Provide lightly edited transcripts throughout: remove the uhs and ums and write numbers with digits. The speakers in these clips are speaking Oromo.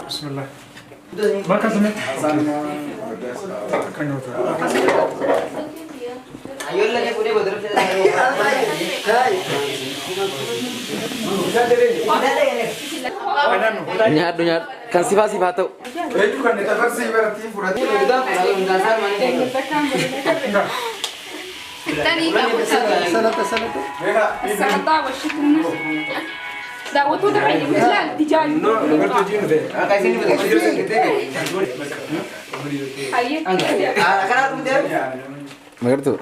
بسم الله. ما كسمت. أيوة لك يقولي بدر في Nyat nyat kan sifat tuh. Itu kan kita versi berarti furati. تاني سنة ده وتو ده عيني لا دي جاي Mager tuh.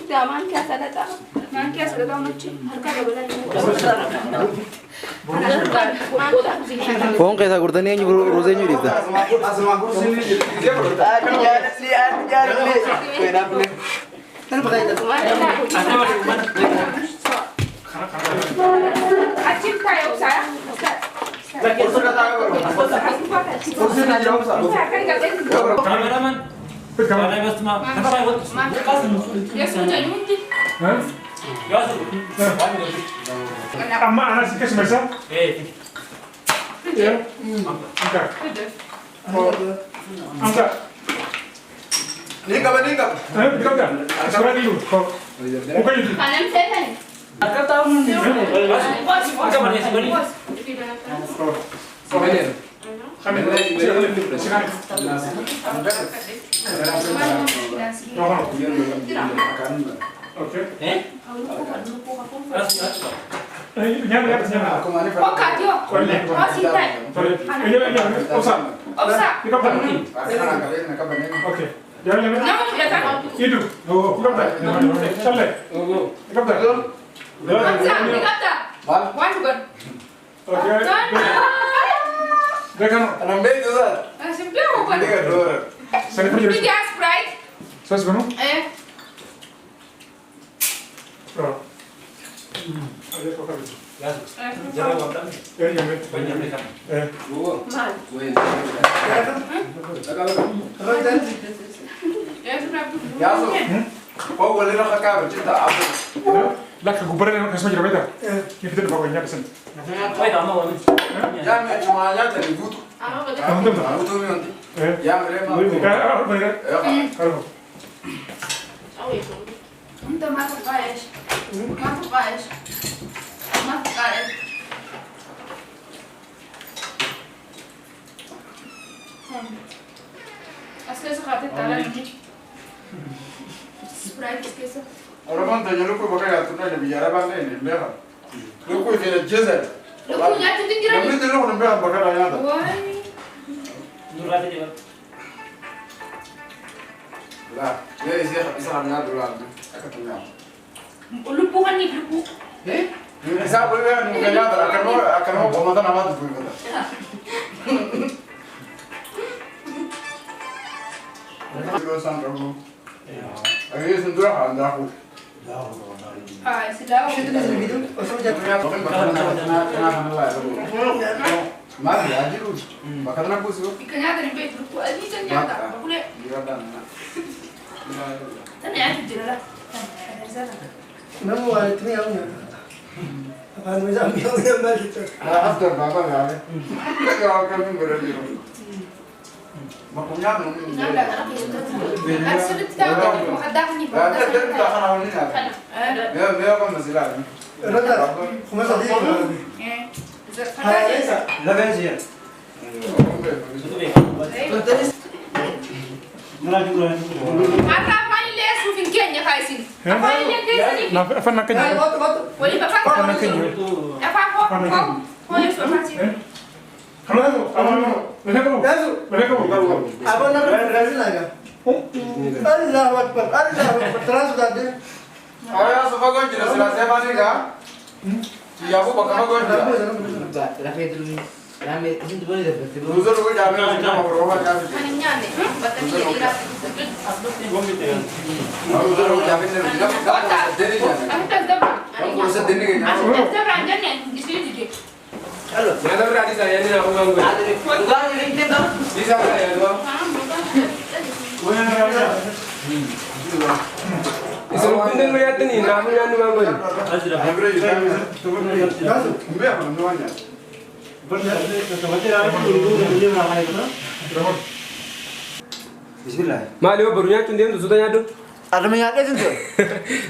Zaman kiasa datang, man kiasa datang macam harga berapa Fong kayak sakur tani yang roze nyuri itu. Acim kayak saya. Kameraman. Kameraman bas ma. Ya sudah nyuntik. Amma anak sih kasih masa. Ya. Angkat. Angkat. Ini kapan ini kapan? Angkat kan? Sekarang dulu. Bukan itu. Kanan saya nih. Agak tahu mungkin. Kami Oke. Pokat yo. Oh sintai. Ini Osa. Osa. Ini kapan? Oke. Jangan Nama sudah kan? Itu. Oh, kapan? Sampai. Kapan? Hamza, ini kata. Wan bukan. Oke. Dekano. Nambe itu lah. Simpel bukan. Ini kan dua. Saya pergi. Ini dia Sprite. Saya sebenarnya. Oh. Ada kok kan? Jangan makan. Yang Banyak mereka. Mal. Ya sudah. Ya so. Kau boleh nak kakak bercinta apa? Lah ke gubernur yang kasih jerami dah. Kita tidak bawa nyata sen. Yang semuanya dari butuh. Apa betul? Kamu tahu tak? Butuh nanti. Yang mereka. Kalau mereka. Kalau. Oh itu. Untuk masuk guys. Masuk guys. Masuk guys. Asal sekarang taran ini. Sprite कैसे? Orang kan tanya lu kau pakai aturan yang biara bangga ini, mereka. Lu kau ini jezer. Lu punya cuti kira Yang itu lu orang mereka pakai raya tu. Wah. Lah, dia isi ramnya dulu lagi. Aku tanya. Lu bukan nih lu. Bisa boleh kan? Mungkin ada. Akan mau komandan apa tu boleh. Lu sangat ragu. Ayo sentuh anda aku. Ah, sudah. Mas, aja lu. Makan apa sih? Ikannya dari bed lu. Ini ternyata. Boleh. Ternyata jelas. Ada sana. Namu ada ni aku ni. Apa macam yang balik tu? After bapa ada. Kalau kami berani. Makunya tu. Nada kan aku itu. Asal kita mau hadah ni. Ada tak kenal ni ada. Ya kan masih ada. Rada, cuma tadi. Hai, Esa. Lagan sih. Mata apa ni les rufin Kenya kaisin. Apa ni les kaisin? Apa nak kerja? Hai, waktu. Boleh apa? Apa nak kerja? Apa kau? Kau yang suruh macam. Kamu, mereka kamu. Mereka kamu. Apa nak Brazil lagi? Allah Akbar, Allah Akbar. Terus sudah ada. Ayah sofa kau jelas jelas siapa ni kah? Ya aku bakal kau jelas. Rafi dulu. Rame itu boleh dapat. Loser kau jangan kita mau berubah kan? Anaknya ni. Betul dia ira. Loser kau jangan ni. Jadi Aku tak tahu. Kamu proses ini kan? Aku tak tahu rancannya. Di sini Nyaata biraa dhiisaa yaadni naa uumaan godhe. Dhugaan ni dinta. Dhiisaa biraa yaadu. Isin hundi nu yaaddanii naafu nyaanni maan godhe. Bismillah. Maali yoo baru nyaachuun deemtu suuta nyaaddu? Adama nyaatee sun ture.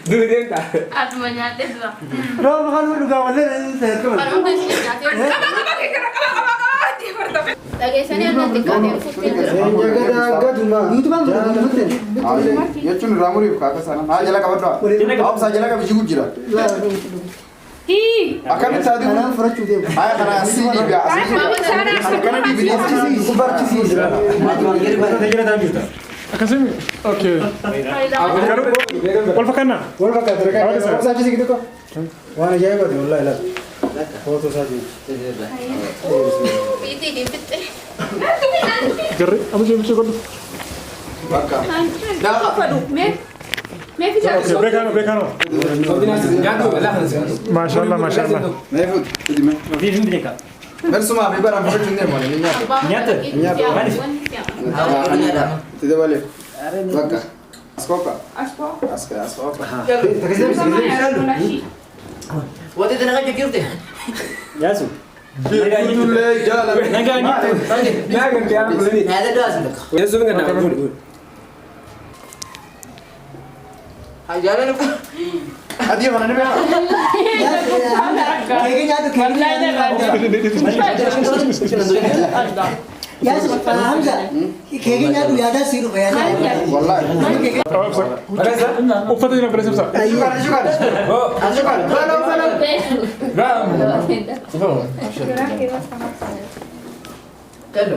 Duri deemta. Atuma nyaatee dura. Rooba kan dhugaa wallee seetu. Kan hundi isin nyaatee. Qaba dhageessanii annan xiqqaatee fuuttee jira. Yuutubaan mutte. Jechuun irraa muriif kaaka sana. Haa jala qabadhaa. Haamsaa jala qabi jigu jira. Akkamitti taatee Kanaan furachuu deemu. haa kana asii dhiigaa asii. Kana dhiibinii Barchisiisa. Akkasimi. Okay. Garuu wal fakkaannaa? Wal fakkaata regaa. Waan saachisi gitu ko. Waan ajaa'ibaati wallahi laata. Footoo saachisi. Biitii diimfitte. Garri amma jeebichuu godhu. bakka. Mee fitaa. Okay, beekano. Maashaallah, maashaallah. Meefut idime. Bersuma mi barang fudhachuun deemu ani nyaata. Tidak boleh. Bakka. Askoka. Askoka. Waktu itu nak jekir deh. Yaasu. Betul jalan. Jangan tiap beli. Ada dua sudah. Ya sudah enggak ada. Jalan apa? Hadi mana ni bela? Kayaknya tuh kayaknya. Yaasu Hamza. Kayaknya tuh ada sih rupanya. Wallahi. Uffata jira bala sabsa. Syukur. Oh, syukur. Bala. Kalau